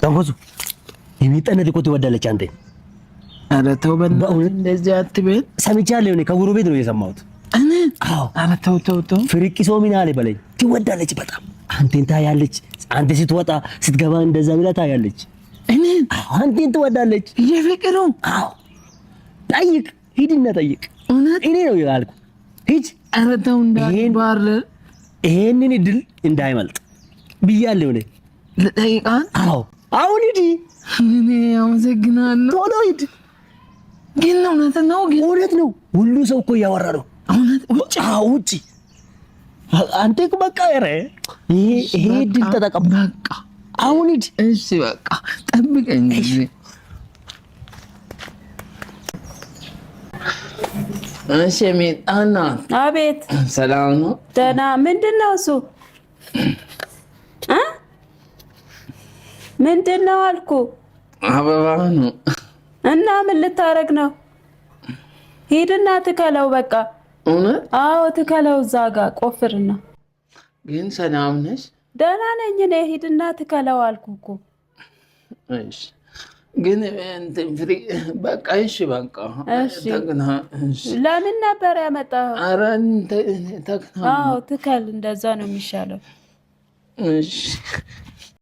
ተንኮሱ የሚጠነድ እኮ ትወዳለች አንተ። ኧረ ተው በእናትህ እንደዚህ አትበል። ሰምቻለሁ እኔ ከጎረቤት ነው የሰማሁት። እኔ አዎ ኧረ ተው ፍርቂሶ ምን አለ በለኝ። ትወዳለች በጣም አንተን ታያለች። አንተ ስትወጣ ስትገባ እንደዛ ብላ ታያለች። እኔ አንተን ትወዳለች። የፍቅሩ አዎ ጠይቅ፣ ሂድና ጠይቅ። እውነት እኔ ነው ያልኩ። ሂድ። ኧረ ተው እንዳትባር። ይሄንን እድል እንዳይመልጥ ብያለሁ እኔ። ልጠይቃት? አዎ አሁን ሂድ። እኔ አመሰግናለሁ። ቶሎ ሂድ። ግን እውነት ነው፣ ግን እውነት ነው። ሁሉ ሰው እኮ እያወራ ነው። እውነት ውጭ? አዎ ውጭ። አንተ እኮ በቃ ኧረ ይሄ እድል ተጠቀም። በቃ አሁን ሂድ። እሺ በቃ ጠብቀኝ። እሺ ሜጣና። አቤት። ሰላም ነው? ደህና። ምንድን ነው እሱ? ምንድን ነው አልኩ? አበባ ነው። እና ምን ልታረግ ነው? ሂድና ትከለው በቃ። እውነት? አዎ ትከለው፣ እዛ ጋር ቆፍርና። ግን ሰላም ነሽ? ደህና ነኝ እኔ። ሂድና ትከለው አልኩ እኮ። እሺ ግን እንትን ፍሪ በቃ እሺ በቃ እሺ። ለምን ነበር ያመጣኸው? ኧረ ተክና። አዎ ትከል፣ እንደዛ ነው የሚሻለው። እሺ